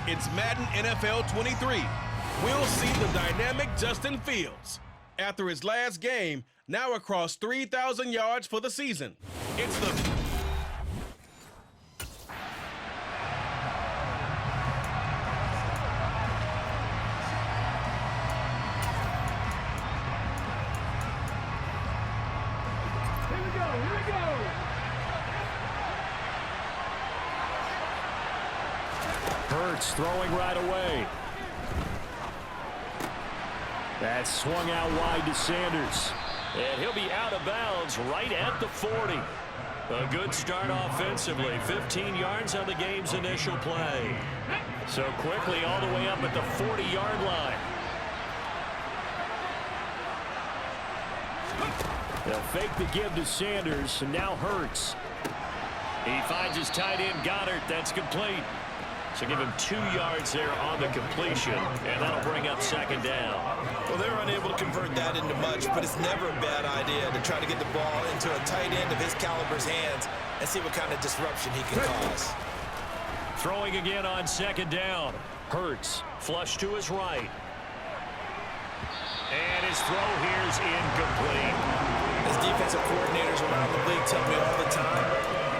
It's Madden NFL 23. We'll see the dynamic Justin Fields. After his last game, now across 3,000 yards for the season. It's the... Here we go. Hurts throwing right away. That's swung out wide to Sanders. And he'll be out of bounds right at the 40. A good start offensively. 15 yards on the game's initial play. So quickly all the way up at the 40-yard line. They'll fake the give to Sanders, and now Hurts. He finds his tight end, Goddard. That's complete. So give him 2 yards there on the completion, and that'll bring up second down. Well, they were unable to convert that into much, but it's never a bad idea to try to get the ball into a tight end of his caliber's hands and see what kind of disruption he can cause. Throwing again on second down. Hurts, flush to his right. And his throw here is incomplete. As defensive coordinators around the league tell me all the time,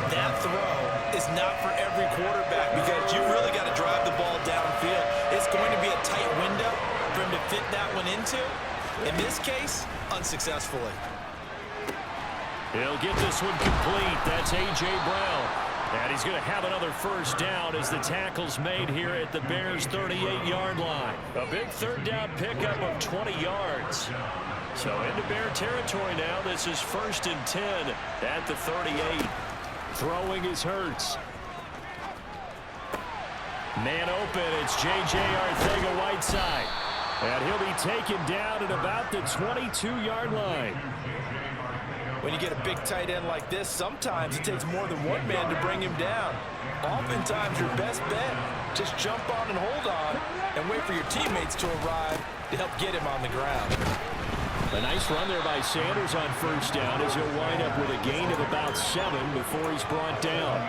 that throw is not for every quarterback because you've really got to drive the ball downfield. It's going to be a tight window for him to fit that one into. In this case, unsuccessfully. He'll get this one complete. That's A.J. Brown. And he's going to have another first down as the tackle's made here at the Bears' 38-yard line. A big third down pickup of 20 yards. So into Bear territory now. This is 1st and 10 at the 38. Throwing is Hurts. Man open, it's J.J. Arcega-Whiteside. And he'll be taken down at about the 22-yard line. When you get a big tight end like this, sometimes it takes more than one man to bring him down. Oftentimes, your best bet, just jump on and hold on and wait for your teammates to arrive to help get him on the ground. A nice run there by Sanders on first down as he'll wind up with a gain of about 7 before he's brought down.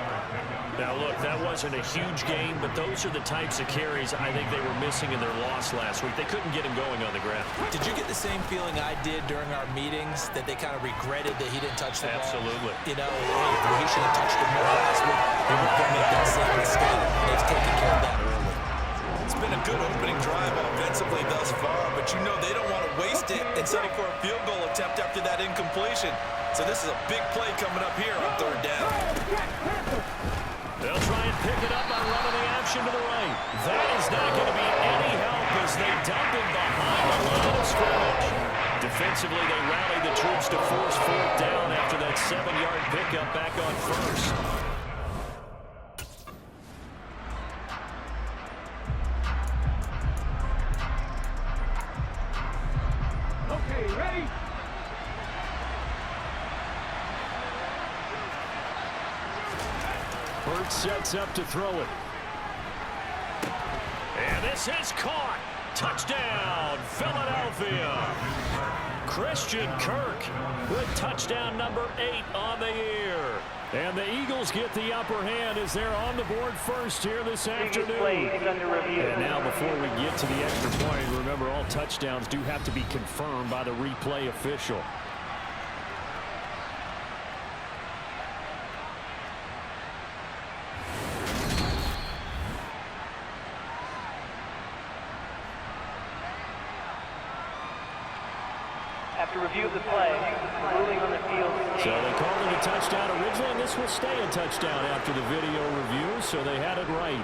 Now, look, that wasn't a huge gain, but those are the types of carries I think they were missing in their loss last week. They couldn't get him going on the ground. Did you get the same feeling I did during our meetings, that they kind of regretted that he didn't touch the ball? Absolutely. You know, he should have touched it more last week. They weren't going to make that same mistake. They've taken care of that early. It's been a good opening drive offensively thus far, but you know they don't want to waste it and settle for a field goal attempt after that incompletion. So this is a big play coming up here on third down. They'll try and pick it up on running the action to the right. That is not going to be any help as they dump him behind the line of scrimmage. Defensively, they rally the troops to force fourth down after that 7-yard pickup back on first. Okay, ready? Hurts sets up to throw it. And this is caught. Touchdown, Philadelphia. Christian Kirk with touchdown number 8 on the year. And the Eagles get the upper hand as they're on the board first here this afternoon. And now before we get to the extra point, remember all touchdowns do have to be confirmed by the replay official. After review of the play, ruling on the field. So they called it a touchdown originally, and this will stay a touchdown after the video review, so they had it right.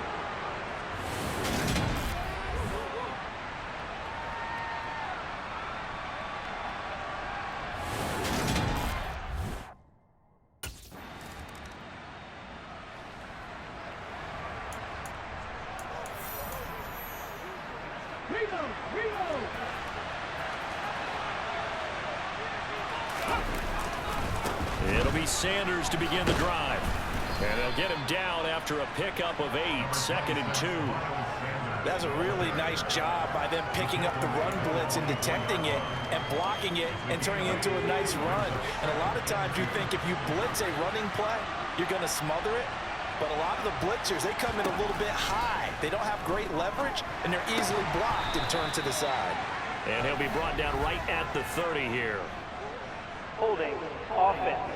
Reload! It'll be Sanders to begin the drive. And they'll get him down after a pickup of 8, 2nd and 2. That's a really nice job by them picking up the run blitz and detecting it and blocking it and turning it into a nice run. And a lot of times you think if you blitz a running play, you're going to smother it. But a lot of the blitzers, they come in a little bit high. They don't have great leverage, and they're easily blocked and turned to the side. And he'll be brought down right at the 30 here. Holding. Offense.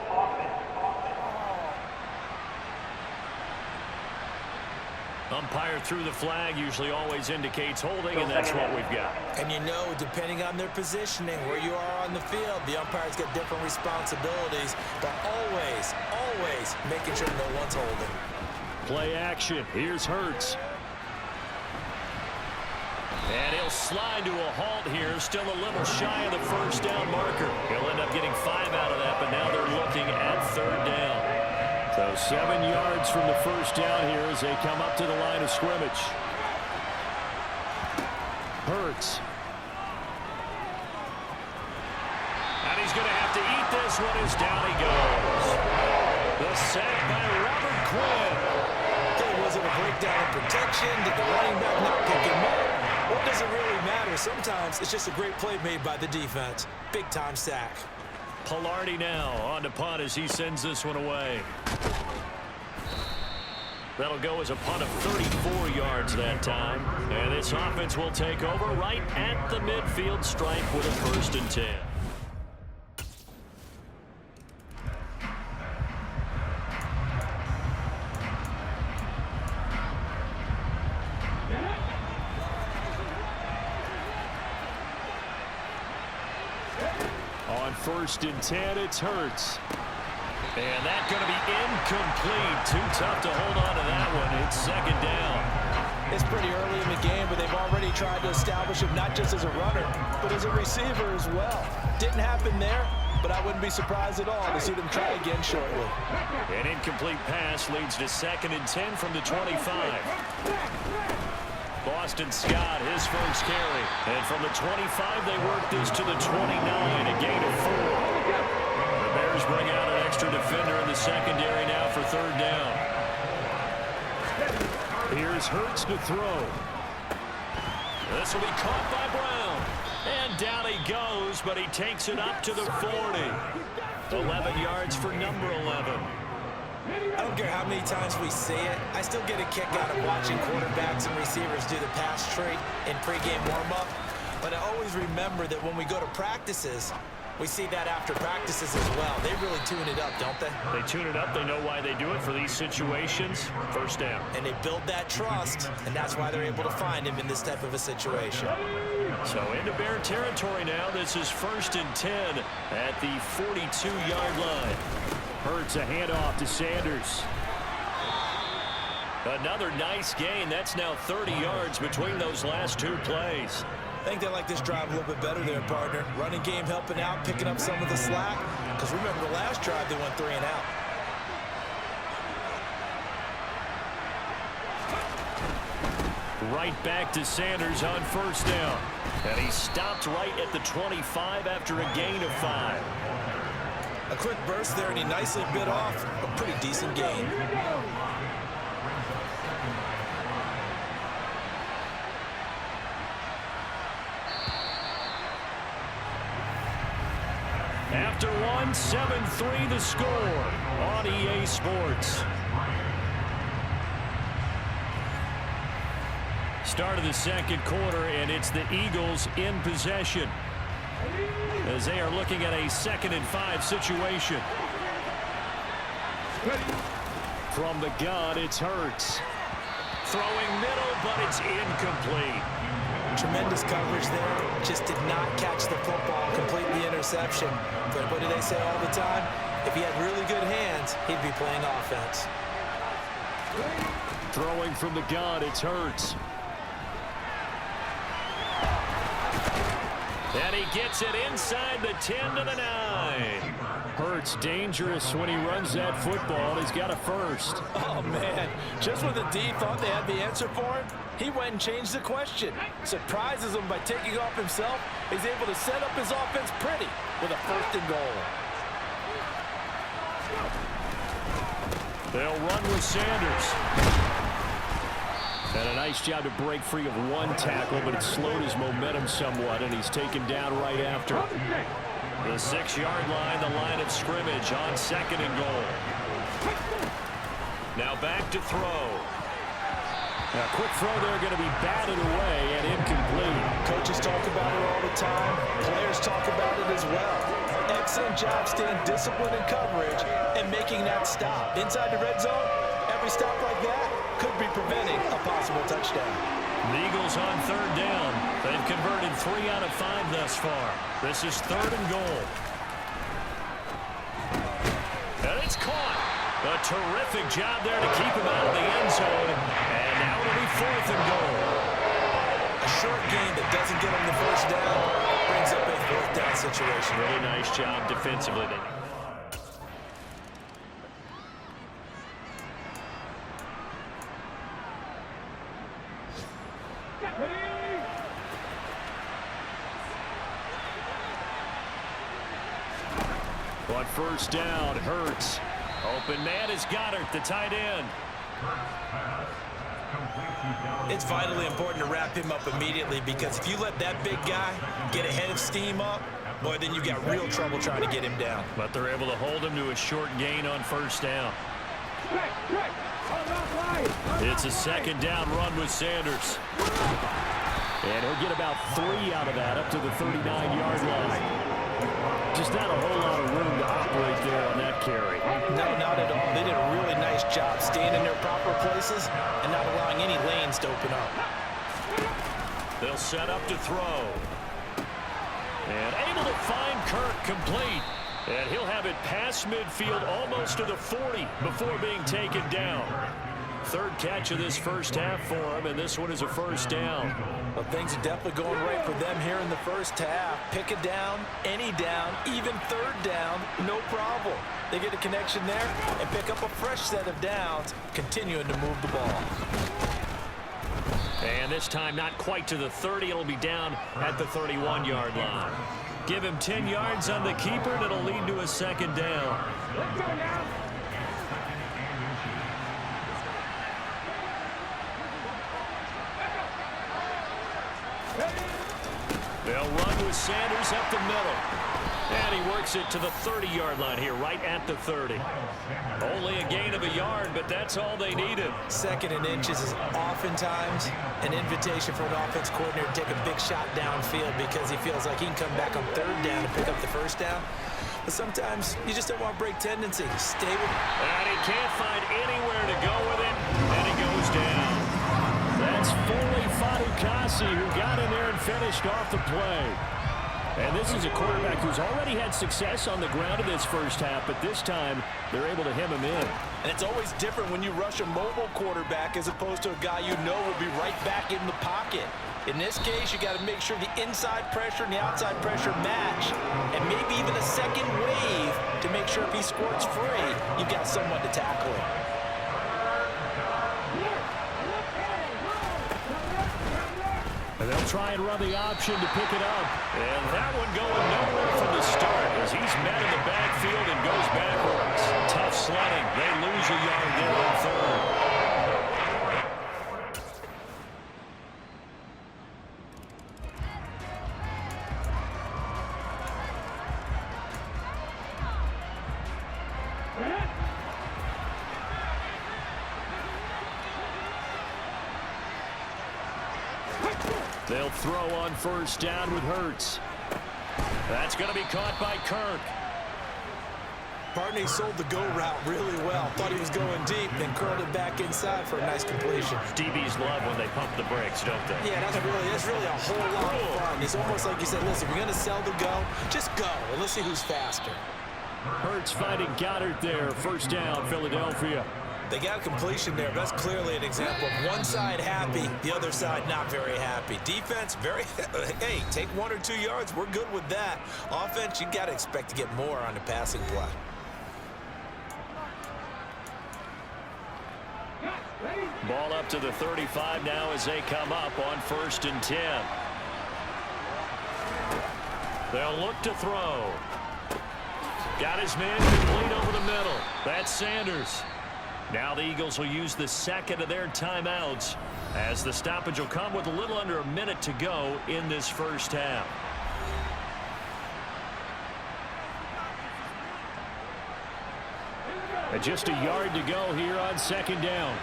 Umpire threw the flag, usually always indicates holding, and that's what we've got. And you know, depending on their positioning, where you are on the field, the umpire's got different responsibilities, but always, always making sure no one's holding. Play action. Here's Hurts. And he'll slide to a halt here, still a little shy of the first down marker. He'll end up getting 5 out of that, but now they're looking at 3rd down. So 7 yards from the first down here as they come up to the line of scrimmage. Hurts. And he's going to have to eat this one as down he goes. The sack by Robert Quinn. Okay, was it a breakdown in protection? Did the running back not pick him up? What does it really matter? Sometimes it's just a great play made by the defense. Big-time sack. Pilardi now on to punt as he sends this one away. That'll go as a punt of 34 yards that time. And this offense will take over right at the midfield stripe with a 1st and 10. On 1st and 10, it's Hurts. And that's going to be incomplete. Too tough to hold on to that one. It's 2nd down. It's pretty early in the game, but they've already tried to establish him not just as a runner, but as a receiver as well. Didn't happen there, but I wouldn't be surprised at all to see them try again shortly. An incomplete pass leads to 2nd and 10 from the 25. Boston Scott, his first carry. And from the 25, they work this to the 29, a gain of 4. The Bears bring out an extra defender in the secondary now for 3rd down. Here's Hurts to throw. This will be caught by Brown. And down he goes, but he takes it up to the 40. 11 yards for number 11. I don't care how many times we see it. I still get a kick out of watching quarterbacks and receivers do the pass trade in pregame warm-up. But I always remember that when we go to practices, we see that after practices as well. They really tune it up, don't they? They tune it up. They know why they do it for these situations. 1st down. And they build that trust, and that's why they're able to find him in this type of a situation. So into Bear territory now. This is 1st and 10 at the 42-yard line. Hurts a handoff to Sanders. Another nice gain. That's now 30 yards between those last 2 plays. I think they like this drive a little bit better there, partner. Running game helping out, picking up some of the slack. Because remember, the last drive, they went 3 and out. Right back to Sanders on 1st down. And he stopped right at the 25 after a gain of 5. A quick burst there, and he nicely bit off a pretty decent gain. After one, 7-3 the score on EA Sports. Start of the 2nd quarter, and it's the Eagles in possession as they are looking at a 2nd and 5 situation. From the gun, it's Hurts. Throwing middle, but it's incomplete. Tremendous coverage there. Just did not catch the football. Completely interception. But what do they say all the time? If he had really good hands, he'd be playing offense. Throwing from the gun, it's Hurts. And he gets it inside the 10 to the 9. Hurts dangerous when he runs that football. He's got a first. Oh, man. Just when the D thought they had the answer for him, he went and changed the question. Surprises him by taking off himself. He's able to set up his offense pretty with a 1st and goal. They'll run with Sanders. And a nice job to break free of one tackle, but it slowed his momentum somewhat, and he's taken down right after. The 6-yard line, the line of scrimmage on 2nd and goal. Now back to throw. A quick throw there going to be batted away and incomplete. Coaches talk about it all the time. Players talk about it as well. Excellent job staying disciplined in coverage and making that stop. Inside the red zone, every stop like that could be preventing a possible touchdown. The Eagles on third down. They've converted 3 out of 5 thus far. This is 3rd and goal. And it's caught. A terrific job there to keep him out of the end zone. And now it'll be 4th and goal. A short gain that doesn't get him the first down brings up a 4th down situation. Really nice job defensively. On first down, Hurts. Open man is Goddard, the tight end. It's vitally important to wrap him up immediately because if you let that big guy get ahead of steam up, boy, then you've got real trouble trying to get him down. But they're able to hold him to a short gain on first down. It's a 2nd down run with Sanders. And he'll get about 3 out of that up to the 39-yard line. Just not a whole lot of room to operate there on that carry. No, not at all. They did a really nice job staying in their proper places and not allowing any lanes to open up. They'll set up to throw. And able to find Kirk complete. And he'll have it past midfield almost to the 40 before being taken down. 3rd catch of this first half for him, and this one is a first down. Well, things are definitely going right for them here in the first half. Pick a down, any down, even 3rd down, no problem. They get a connection there and pick up a fresh set of downs, continuing to move the ball. And this time not quite to the 30. It'll be down at the 31-yard line. Give him 10 yards on the keeper, and it'll lead to a 2nd down. Let's go now. They'll run with Sanders up the middle. And he works it to the 30-yard line here, right at the 30. Only a gain of a yard, but that's all they needed. 2nd and inches is oftentimes an invitation for an offense coordinator to take a big shot downfield because he feels like he can come back on 3rd down and pick up the first down. But sometimes you just don't want to break tendency. Stay with it. And he can't find anywhere to go with it, and he goes down. That's Foley Fadukasi who got in there and finished off the play. And this is a quarterback who's already had success on the ground in this first half, but this time they're able to hem him in. And it's always different when you rush a mobile quarterback as opposed to a guy you know will be right back in the pocket. In this case, you got to make sure the inside pressure and the outside pressure match, and maybe even a second wave to make sure if he squirts free, you've got someone to tackle him. And they'll try and run the option to pick it up. And that one going nowhere from the start as he's met in the backfield and goes backwards. Tough sledding. They lose a yard there on 3rd. They'll throw on first down with Hurts. That's going to be caught by Kirk. Partney sold the go route really well. Thought he was going deep, then curled it back inside for a nice completion. DBs love when they pump the brakes, don't they? Yeah, that's really a whole lot of fun. It's almost like you said, listen, if you're going to sell the go, just go, and let's see who's faster. Hurts finding Goddard there. First down, Philadelphia. They got a completion there. That's clearly an example of one side happy, the other side not very happy. Defense, very, hey, take 1 or 2 yards. We're good with that. Offense, you got to expect to get more on the passing play. Ball up to the 35 now as they come up on 1st and 10. They'll look to throw. Got his man complete over the middle. That's Sanders. Now the Eagles will use the 2nd of their timeouts as the stoppage will come with a little under a minute to go in this first half. And just a yard to go here on second down.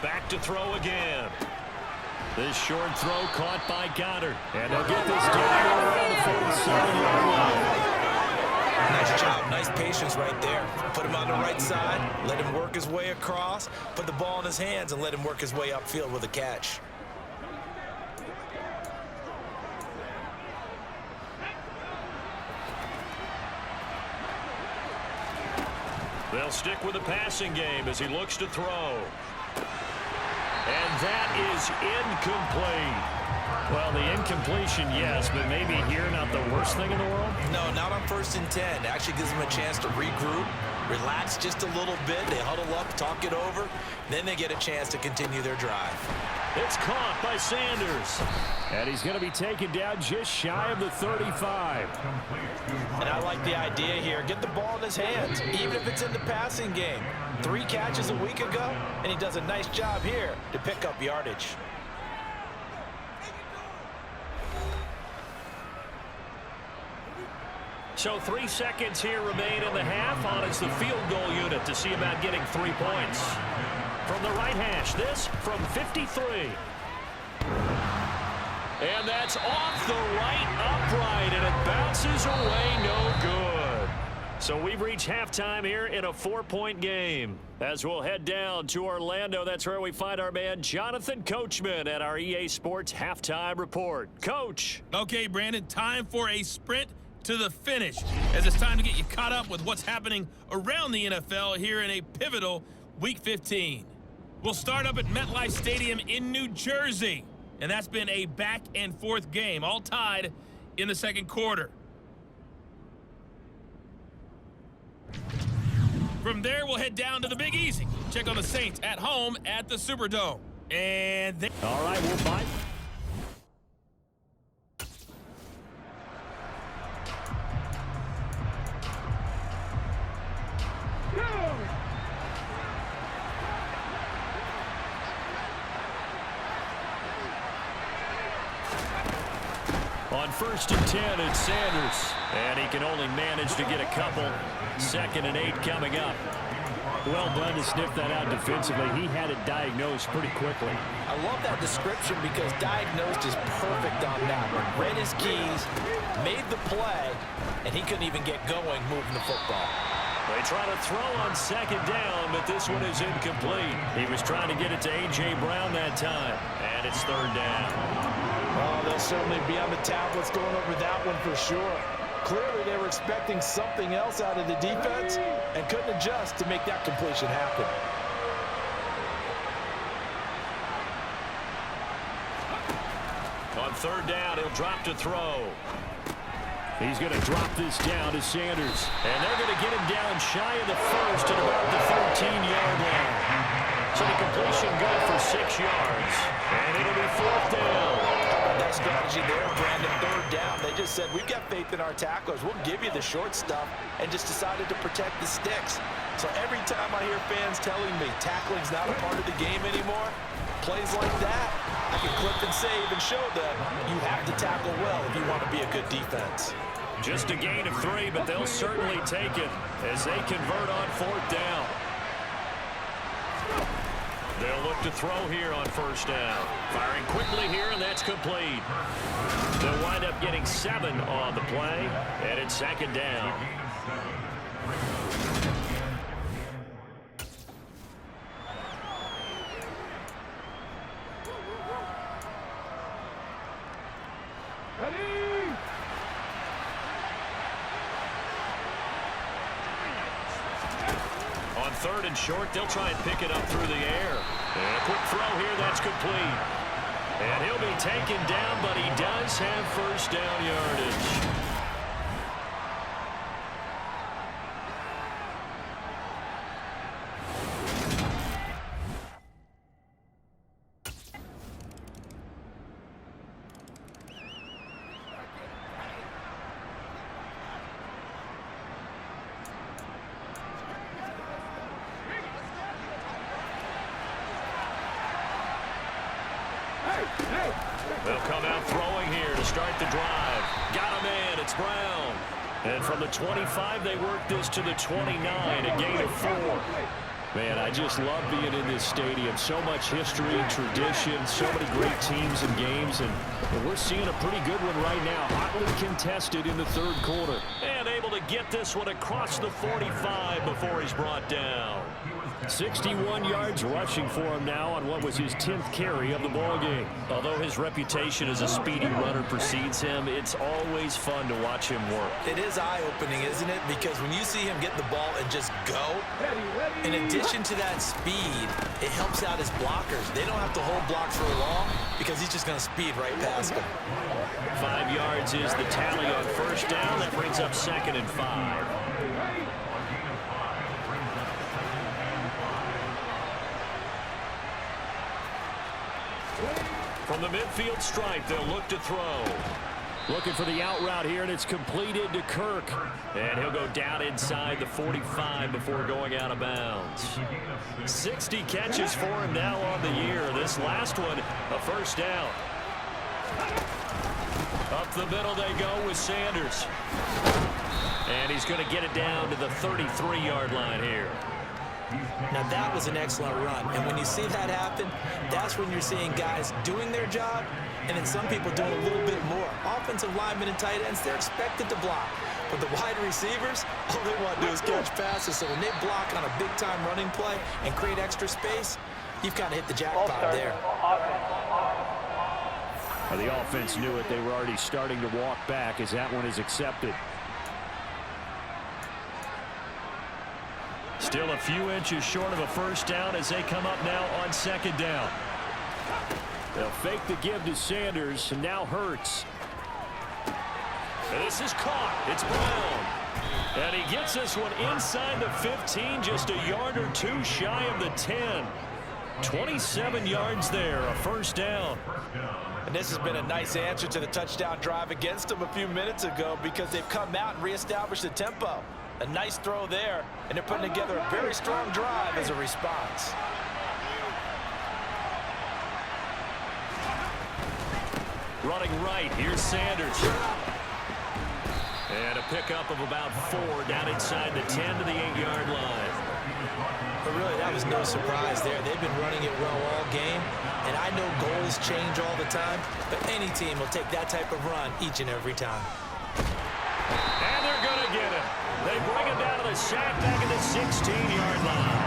Back to throw again. This short throw caught by Goddard. And they'll get this down around the 47-yard line. Nice job. Nice patience right there. Put him on the right side. Let him work his way across. Put the ball in his hands and let him work his way upfield with a catch. They'll stick with the passing game as he looks to throw. And that is incomplete. Well, the incompletion, yes, but maybe here not the worst thing in the world? No, not on 1st and 10. It actually gives them a chance to regroup, relax just a little bit. They huddle up, talk it over. Then they get a chance to continue their drive. It's caught by Sanders. And he's going to be taken down just shy of the 35. And I like the idea here. Get the ball in his hands, even if it's in the passing game. 3 catches a week ago, and he does a nice job here to pick up yardage. So 3 seconds here remain in the half on it's the field goal unit to see about getting 3 points. From the right hash, this from 53. And that's off the right upright, and it bounces away no good. So we've reached halftime here in a 4-point game. As we'll head down to Orlando, that's where we find our man Jonathan Coachman at our EA Sports Halftime Report. Coach. Okay, Brandon, time for a sprint to the finish, as it's time to get you caught up with what's happening around the NFL here in a pivotal Week 15. We'll start up at MetLife Stadium in New Jersey, and that's been a back-and-forth game, all tied in the second quarter. From there, we'll head down to the Big Easy. Check on the Saints at home at the Superdome. And they... All right, we'll fight. On 1st and 10, it's Sanders. And he can only manage to get a couple. 2nd and 8 coming up. Well done to sniff that out defensively. He had it diagnosed pretty quickly. I love that description because diagnosed is perfect on that one. Read his keys, made the play, and he couldn't even get going moving the football. They try to throw on 2nd down, but this one is incomplete. He was trying to get it to A.J. Brown that time, and it's 3rd down. Oh, they'll certainly be on the tablets going over that one for sure. Clearly, they were expecting something else out of the defense and couldn't adjust to make that completion happen. On 3rd down, he'll drop to throw. He's going to drop this down to Sanders. And they're going to get him down shy of the 1st at about the 13-yard line. So the completion good for 6 yards. And it'll be 4th down. That strategy there, Brandon, 3rd down. They just said, we've got faith in our tacklers. We'll give you the short stuff, and just decided to protect the sticks. So every time I hear fans telling me tackling's not a part of the game anymore, plays like that, I can clip and save and show them you have to tackle well if you want to be a good defense. Just a gain of 3, but they'll certainly take it as they convert on 4th down. They'll look to throw here on 1st down. Firing quickly here, and that's complete. They'll wind up getting 7 on the play, and it's 2nd down. On 3rd and short, they'll try and pick it up through the air. And a quick throw here, that's complete. And he'll be taken down, but he does have 1st down yardage. They'll come out throwing here to start the drive. Got a man, it's Brown. And from the 25, they work this to the 29, a gain of 4. Man, I just love being in this stadium. So much history and tradition, so many great teams and games, and we're seeing a pretty good one right now. Hotly contested in the third quarter. And able to get this one across the 45 before he's brought down. 61 yards rushing for him now on what was his 10th carry of the ballgame. Although his reputation as a speedy runner precedes him, it's always fun to watch him work. It is eye-opening, isn't it? Because when you see him get the ball and just go, in addition to that speed, it helps out his blockers. They don't have to hold blocks for long because he's just going to speed right past them. 5 yards is the tally on first down. That brings up 2nd and 5. From the midfield stripe, they'll look to throw. Looking for the out route here, and it's completed to Kirk. And he'll go down inside the 45 before going out of bounds. 60 catches for him now on the year. This last one, a first down. Up the middle they go with Sanders. And he's going to get it down to the 33-yard line here. Now that was an excellent run, and when you see that happen, that's when you're seeing guys doing their job, and then some people doing a little bit more. Offensive linemen and tight ends, they're expected to block. But the wide receivers, all they want to do is catch passes, so when they block on a big-time running play and create extra space, you've kind of hit the jackpot there. The offense knew it. They were already starting to walk back as that one is accepted. Still a few inches short of a first down as they come up now on 2nd down. They'll fake the give to Sanders, and now Hurts. And this is caught. It's Brown. And he gets this one inside the 15, just a yard or two shy of the 10. 27 yards there, a first down. And this has been a nice answer to the touchdown drive against them a few minutes ago because they've come out and reestablished the tempo. A nice throw there, and they're putting together a very strong drive as a response. Running right, here's Sanders. And a pickup of about 4 down inside the 10 to the 8-yard line. But really, that was no surprise there. They've been running it well all game, and I know goals change all the time, but any team will take that type of run each and every time. And they're going to get him. They bring him down to the sack back at the 16-yard line.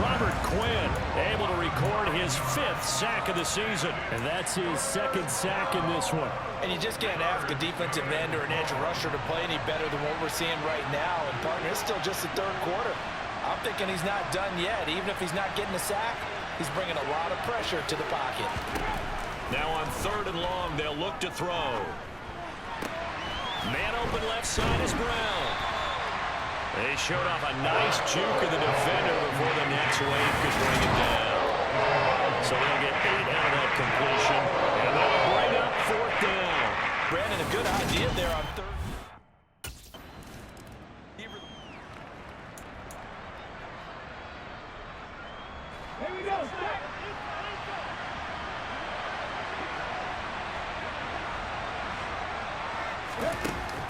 Robert Quinn able to record his 5th sack of the season. And that's his 2nd sack in this one. And you just can't ask a defensive end or an edge rusher to play any better than what we're seeing right now. And, partner, it's still just the 3rd quarter. I'm thinking he's not done yet. Even if he's not getting a sack, he's bringing a lot of pressure to the pocket. Now on 3rd and long, they'll look to throw. Man open left side is Brown. They showed off a nice juke of the defender before the next wave could bring him down. So they'll get 8 out of that completion, and they'll bring up 4th down. Brandon, a good idea there on 3rd. Here we go, set.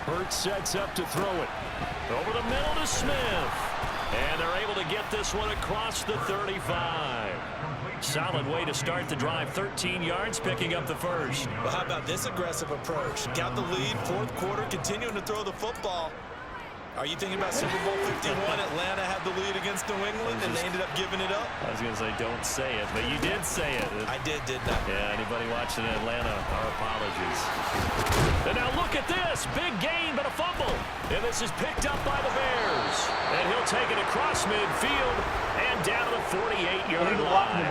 Hurts sets up to throw it. Over the middle to Smith. And they're able to get this one across the 35. Solid way to start the drive. 13 yards, picking up the first. Well, how about this aggressive approach? Got the lead, 4th quarter, continuing to throw the football. Are you thinking about Super Bowl 51? Atlanta had the lead against New England, and they ended up giving it up? I was going to say don't say it, but you did say it. I did, didn't I? Yeah, anybody watching Atlanta, our apologies. And now look at this. Big gain, but a fumble. And this is picked up by the Bears. And he'll take it across midfield and down to the 48-yard line.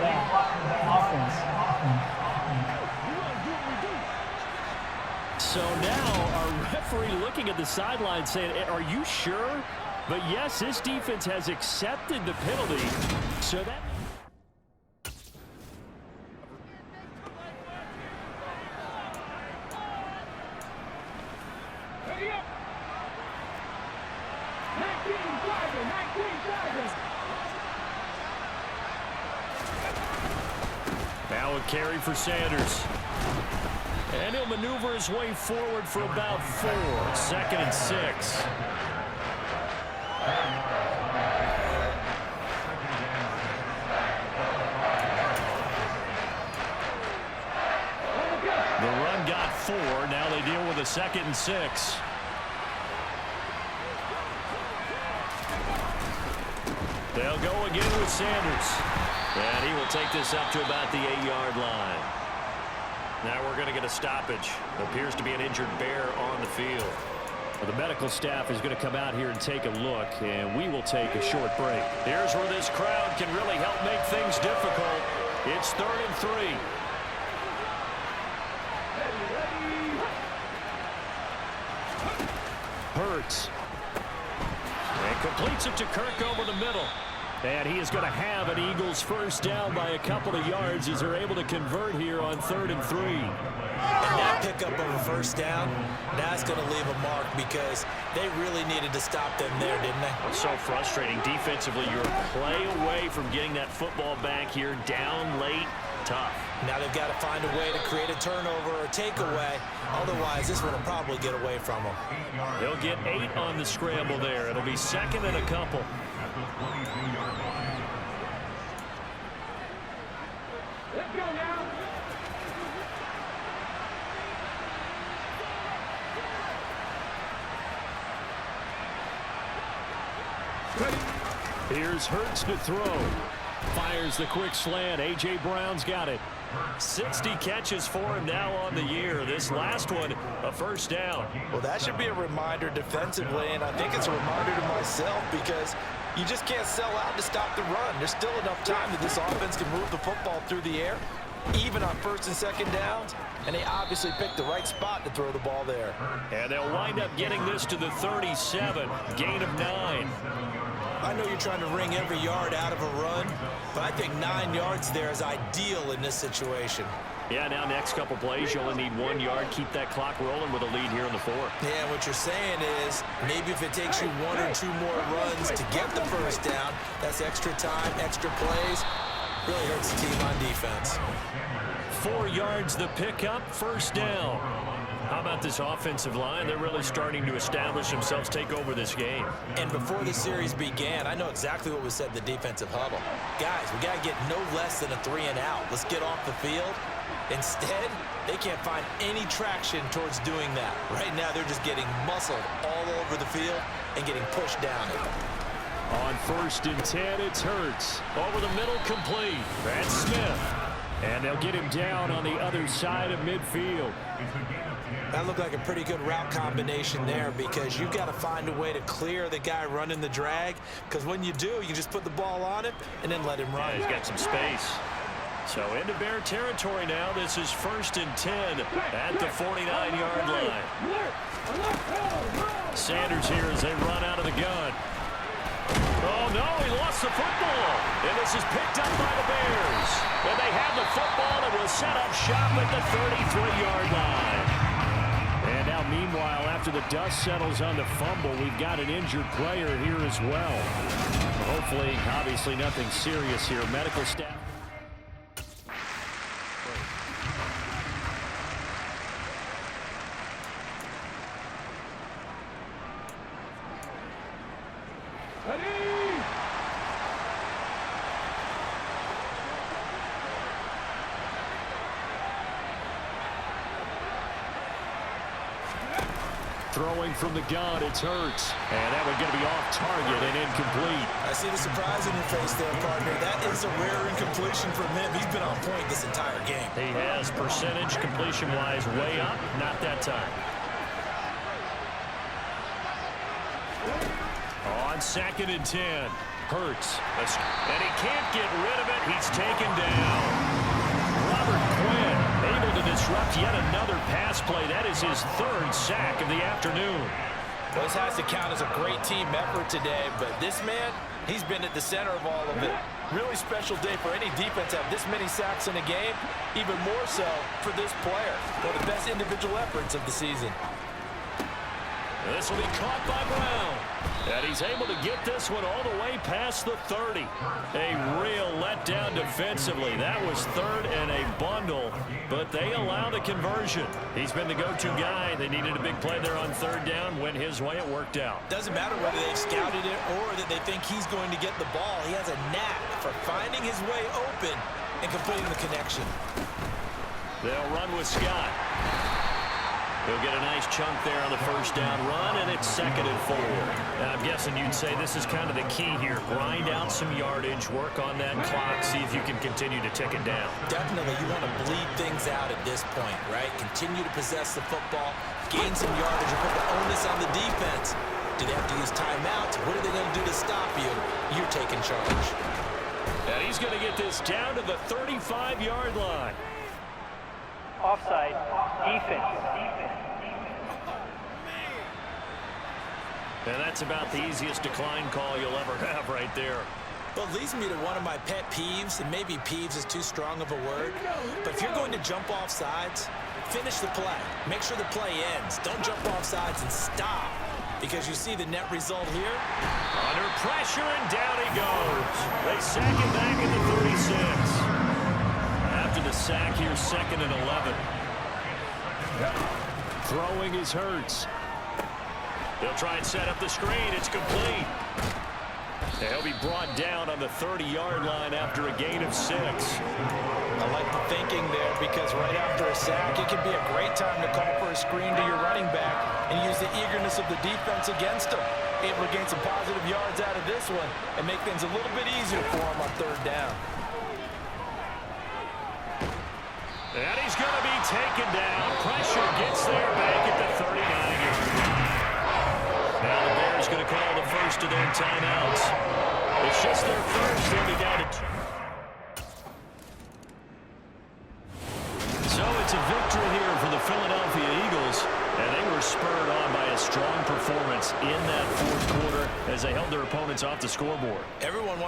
So now our referee looking at the sideline saying, are you sure? But yes, this defense has accepted the penalty. So that... Ready up. 19 driving. Now a carry for Sanders. And he'll maneuver his way forward for about 4. 2nd and 6. The run got 4. Now they deal with a 2nd and 6. They'll go again with Sanders. And he will take this up to about the 8-yard line. Now we're going to get a stoppage. Appears to be an injured Bear on the field. Well, the medical staff is going to come out here and take a look, and we will take a short break. Here's where this crowd can really help make things difficult. It's 3rd and 3. Hurts. And completes it to Kirk over the middle. And he is going to have an Eagles first down by a couple of yards as they're able to convert here on 3rd and 3. And that pickup of a first down, that's going to leave a mark because they really needed to stop them there, didn't they? It's so frustrating. Defensively, you're a play away from getting that football back here down late. Tough. Now they've got to find a way to create a turnover or takeaway. Otherwise, this one will probably get away from them. They'll get 8 on the scramble there. It'll be 2nd and a couple. Let's go now. Here's Hurts to throw. Fires the quick slant. A.J. Brown's got it. 60 catches for him now on the year. This last one, a first down. Well, that should be a reminder defensively, and I think it's a reminder to myself because you just can't sell out to stop the run. There's still enough time that this offense can move the football through the air, even on 1st and 2nd downs, and they obviously picked the right spot to throw the ball there. And they'll wind up getting this to the 37, gain of 9. I know you're trying to wring every yard out of a run, but I think 9 yards there is ideal in this situation. Yeah, now next couple plays, you only need 1 yard. Keep that clock rolling with a lead here in the 4th. Yeah, what you're saying is maybe if it takes you 1 or 2 more runs to get the first down, that's extra time, extra plays. Really hurts the team on defense. 4 yards the pickup, first down. How about this offensive line? They're really starting to establish themselves, take over this game. And before the series began, I know exactly what was said in the defensive huddle. Guys, we got to get no less than a 3 and out. Let's get off the field. Instead, they can't find any traction towards doing that. Right now, they're just getting muscled all over the field and getting pushed down it. On 1st and 10, it's Hurts. Over the middle, complete. That's Smith. And they'll get him down on the other side of midfield. That looked like a pretty good route combination there because you've got to find a way to clear the guy running the drag, because when you do, you just put the ball on him and then let him run. Yeah, he's got some space. So into Bear territory now. This is 1st and 10 at the 49-yard line. Sanders here as they run out of the gun. Oh, no, he lost the football. And this is picked up by the Bears. And they have the football and will set up shop at the 33-yard line. And now, meanwhile, after the dust settles on the fumble, we've got an injured player here as well. Hopefully, obviously, nothing serious here. Medical staff. Throwing from the gun, it's Hurts. And that one going to be off target and incomplete. I see the surprise in your face there, partner. That is a rare incompletion from him. He's been on point this entire game. He has percentage completion-wise way up. Not that time. On 2nd and 10, Hurts. And he can't get rid of it. He's taken down. Robert Quinn able to disrupt yet another pass play. That is his 3rd sack of the afternoon. Well, this has to count as a great team effort today, but this man, he's been at the center of all of it. Really special day for any defense to have this many sacks in a game, even more so for this player. One of the best individual efforts of the season. This will be caught by Brown. And he's able to get this one all the way past the 30. A real letdown. brought down defensively. That was third and a bundle, but they allow the conversion. He's been the go-to guy. They needed a big play there on third down. Went his way. It worked out. Doesn't matter whether they've scouted it or that they think he's going to get the ball. He has a knack for finding his way open and completing the connection. They'll run with Scott. He'll get a nice chunk there on the first down run, and it's 2nd and 4. Now, I'm guessing you'd say this is kind of the key here. Grind out some yardage, work on that clock, see if you can continue to tick it down. Definitely, you want to bleed things out at this point, right? Continue to possess the football, gain some yardage, and put the onus on the defense. Do they have to use timeouts? What are they going to do to stop you? You're taking charge. And he's going to get this down to the 35-yard line. Offside. Defense. And that's about the easiest decline call you'll ever have right there. Well, it leads me to one of my pet peeves, and maybe peeves is too strong of a word, but if you're going to jump off sides, finish the play. Make sure the play ends. Don't jump off sides and stop, because you see the net result here. Under pressure, and down he goes. They sack him back at the 36. After the sack here, 2nd and 11. Throwing is Hurts. He'll try and set up the screen. It's complete. He'll be brought down on the 30-yard line after a gain of 6. I like the thinking there, because right after a sack, it can be a great time to call for a screen to your running back and use the eagerness of the defense against him. Able to gain some positive yards out of this one and make things a little bit easier for him on third down. And he's going to be taken down. Pressure gets there back at the 39-yard line. Now the Bears going to call the first of their timeouts. It's just their first. They'll be down to 2. So it's a victory here for the Philadelphia Eagles. And they were spurred on by a strong performance in that fourth quarter as they held their opponents off the scoreboard. Everyone